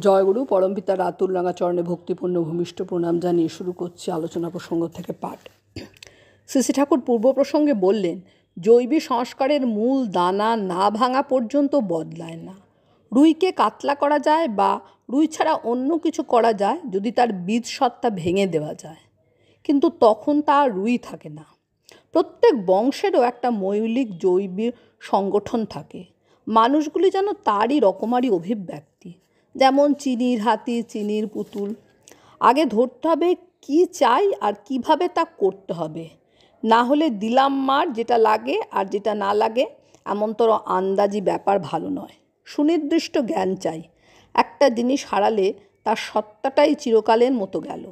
জয়গুরু পরমপিতা রাতুল রাঙা চরণে ভক্তিপূর্ণ ভূমিষ্ঠ প্রণাম জানিয়ে শুরু করছি আলোচনা প্রসঙ্গ থেকে পাঠ। শ্রী ঠাকুর পূর্ব প্রসঙ্গে বললেন, জৈবিক সংস্কারের মূল দানা না ভাঙা পর্যন্ত বদলায় না। রুইকে কাতলা করা যায় বা রুই ছাড়া অন্য কিছু করা যায় যদি তার বীজ সত্তা ভেঙে দেওয়া যায়, কিন্তু তখন তা রুই থাকে না। প্রত্যেক বংশেরও একটা মৌলিক জৈবিক সংগঠন থাকে। মানুষগুলি যেন তারই রকমারি অভিব্যক্তি, যেমন চিনির হাতি, চিনির পুতুল। আগে ধরতে হবে কি চাই আর কিভাবে তা করতে হবে, না হলে দিলাম মার, যেটা লাগে আর যেটা না লাগে এমনতর আন্দাজি ব্যাপার ভালো নয়। সুনির্দিষ্ট জ্ঞান চাই। একটা জিনিস হারালে তার সত্তাটাই চিরকালের মতো গেল।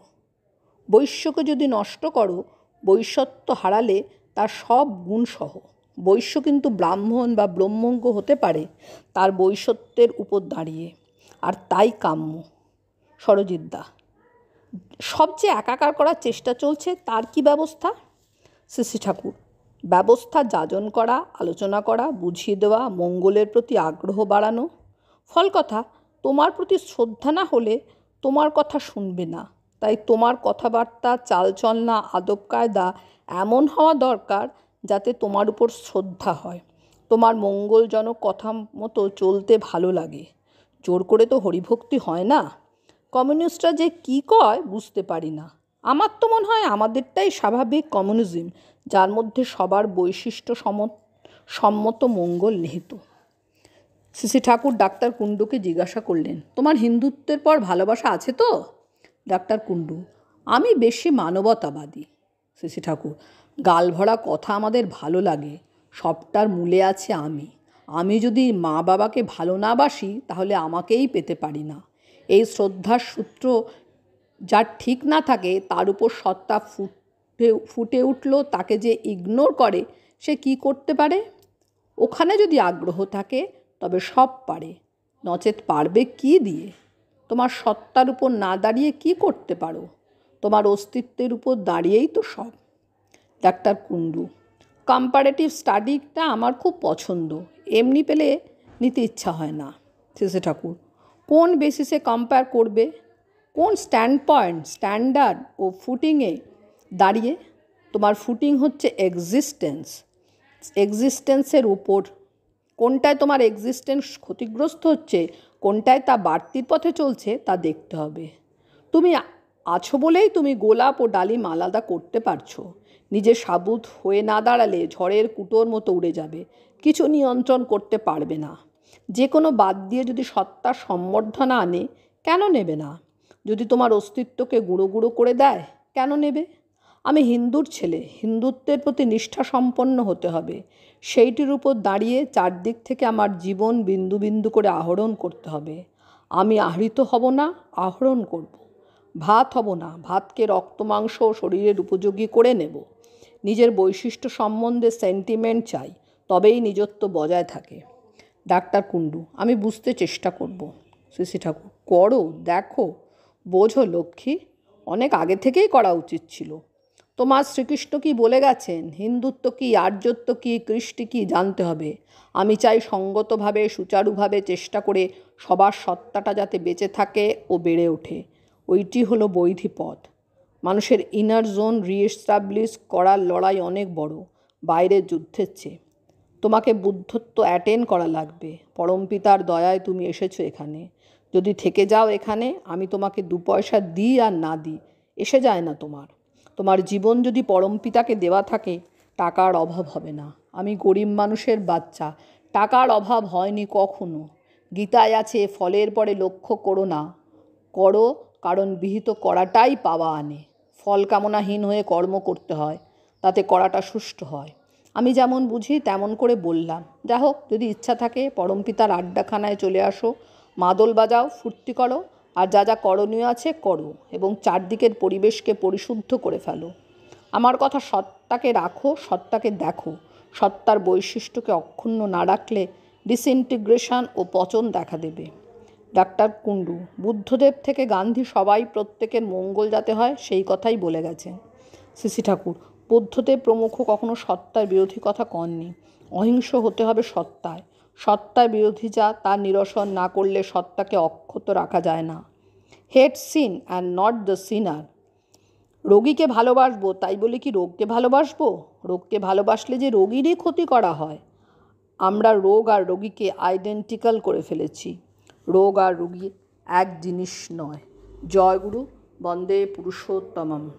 বৈশ্যকে যদি নষ্ট করো, বৈশ্যত্ব হারালে তার সব গুণসহ। বৈশ্য কিন্তু ব্রাহ্মণ বা ব্রহ্মজ্ঞ হতে পারে তার বৈশ্যত্বের উপর দাঁড়িয়ে, আর তাই কাম্য। সরজিৎদা, সবচেয়ে একাকার করার চেষ্টা চলছে, তার কি ব্যবস্থা? শ্রী ঠাকুর, ব্যবস্থা যাজন করা, আলোচনা করা, বুঝিয়ে দেওয়া, মঙ্গলের প্রতি আগ্রহ বাড়ানো। ফল কথা, তোমার প্রতি শ্রদ্ধা না হলে তোমার কথা শুনবে না। তাই তোমার কথাবার্তা, চালচলনা, আদব কায়দা এমন হওয়া দরকার যাতে তোমার উপর শ্রদ্ধা হয়, তোমার মঙ্গলজনক কথা মতো চলতে ভালো লাগে। জোর করে তো হরিভক্তি হয় না। কমিউনিস্টরা যে কী কয় বুঝতে পারি না। আমার তো মনে হয় আমাদেরটাই স্বাভাবিক কমিউনিজম, যার মধ্যে সবার বৈশিষ্ট্য সম্মত মঙ্গল নিহিত। শ্রী ঠাকুর ডাক্তার কুণ্ডুকে জিজ্ঞাসা করলেন, তোমার হিন্দুত্বের পর ভালোবাসা আছে তো? ডাক্তার কুণ্ডু, আমি বেশি মানবতাবাদী। শ্রী ঠাকুর, গালভরা কথা আমাদের ভালো লাগে, সবটার মূলে আছে আমি। আমি যদি মা বাবাকে ভালো না বাসি তাহলে আমাকেই পেতে পারি না। এই শ্রদ্ধার সূত্র যার ঠিক না থাকে, তার উপর সত্তা ফুটে উঠল, তাকে যে ইগনোর করে সে কি করতে পারে? ওখানে যদি আগ্রহ থাকে তবে সব পারে, নচেত পারবে কি দিয়ে? তোমার সত্তার উপর না দাঁড়িয়ে কি করতে পারো? তোমার অস্তিত্বের উপর দাঁড়িয়েই তো সব। ডাক্তার কুণ্ডু, কম্পারেটিভ স্টাডিটা আমার খুব পছন্দ, এমনি পেলে নিতে ইচ্ছা হয় না। শ্রী ঠাকুর, কোন বেসিসে কম্পেয়ার করবে? কোন স্ট্যান্ডার্ড ও ফুটিংয়ে দাঁড়িয়ে? তোমার ফুটিং হচ্ছে এক্সিস্টেন্সের উপর। কোনটায় তোমার এক্সিস্টেন্স ক্ষতিগ্রস্ত হচ্ছে, কোনটায় তা বাড়তির পথে চলছে, তা দেখতে হবে। তুমি আছো বলেই তুমি গোলাপ ও ডালিম আলাদা করতে পারছো। নিজে সাবুত হয়ে না দাঁড়ালে ঝড়ের কুটোর মতো উড়ে যাবে, কিছু নিয়ন্ত্রণ করতে পারবে না। যে কোনো বাদ দিয়ে যদি সত্তার সম্বর্ধনা আনে, কেন নেবে না? যদি তোমার অস্তিত্বকে গুঁড়ো গুঁড়ো করে দেয়, কেন নেবে? আমি হিন্দুর ছেলে, হিন্দুত্বের প্রতি নিষ্ঠা সম্পন্ন হতে হবে। সেইটির উপর দাঁড়িয়ে চারদিক থেকে আমার জীবন বিন্দু বিন্দু করে আহরণ করতে হবে। আমি আহৃত হব না, আহরণ করব। ভাত হব না, ভাতকে রক্ত মাংস শরীরের উপযোগী করে নেব। নিজের বৈশিষ্ট্য সম্বন্ধে সেন্টিমেন্ট চাই, তবেই নিজত্ব বজায় থাকে। ডাক্তার কুণ্ডু, আমি বুঝতে চেষ্টা করব। শ্রী ঠাকুর, করো, দেখো, বোঝো লক্ষ্মী, অনেক আগে থেকেই করা উচিত ছিল। তোমার শ্রীকৃষ্ণ কি বলে গেছেন, হিন্দুত্ব কি, আর্যত্ব কি, কৃষ্টি কি জানতে হবে। আমি চাই সঙ্গতভাবে, সুচারুভাবে চেষ্টা করে সবার সত্তাটা যাতে বেঁচে থাকে ও বেড়ে ওঠে। ওইটি হলো বৈধি পথ। মানুষের ইনার জোন রিএস্টাবলিশ করার লড়াই অনেক বড়, বাইরের যুদ্ধের চেয়ে। তোমাকে বুদ্ধত্ব অ্যাটেন্ড করা লাগবে। পরমপিতার দয়ায় তুমি এসেছো এখানে। যদি থেকে যাও এখানে, আমি তোমাকে 2 পয়সা দিই আর না দিই এসে যায় না তোমার। তোমার জীবন যদি পরমপিতাকে দেওয়া থাকে, টাকার অভাব হবে না। আমি গরিব মানুষের বাচ্চা, টাকার অভাব হয়নি কখনো। গীতায় আছে, ফলের পরে লক্ষ্য করো না, করো কারণ বিহিত করাটাই পাওয়া আনে। ফল কামনাহীন হয়ে কর্ম করতে হয়, তাতে করাটা সুষ্ঠু হয়। আমি যেমন বুঝি তেমন করে বললাম। যা হোক, যদি ইচ্ছা থাকে পরমপিতার আড্ডাখানায় চলে আসো, মাদল বাজাও, ফুর্তি করো, আর যা যা করণীয় আছে করো, এবং চারদিকের পরিবেশকে পরিশুদ্ধ করে ফেলো। আমার কথা, সত্তাকে রাখো, সত্তাকে দেখো। সত্তার বৈশিষ্ট্যকে অক্ষুণ্ণ না রাখলে ডিসইন্টিগ্রেশন ও পচন দেখা দেবে। ডাক্তার কুণ্ডু, বুদ্ধদেব থেকে গান্ধী সবাই প্রত্যেকের মঙ্গল যাতে হয় সেই কথাই বলে গেছেন। শ্রী ঠাকুর, বুদ্ধদেব প্রমুখ কখনো সত্তার বিরোধী কথা কননি। অহিংস হতে হবে সত্তায়, সত্তার বিরোধী যা তার নিরসন না করলে সত্তাকে অক্ষত রাখা যায় না। হেট সিন অ্যান্ড নট দ্য সিনার। রোগীকে ভালোবাসবো তাই বলে কি রোগকে ভালোবাসবো? রোগকে ভালোবাসলে যে রোগীরই ক্ষতি করা হয়। আমরা রোগ আর রোগীকে আইডেন্টিক্যাল করে ফেলেছি। রোগ আর রোগী এক জিনিস নয়। জয় গুরু। বন্দে পুরুষোত্তমম।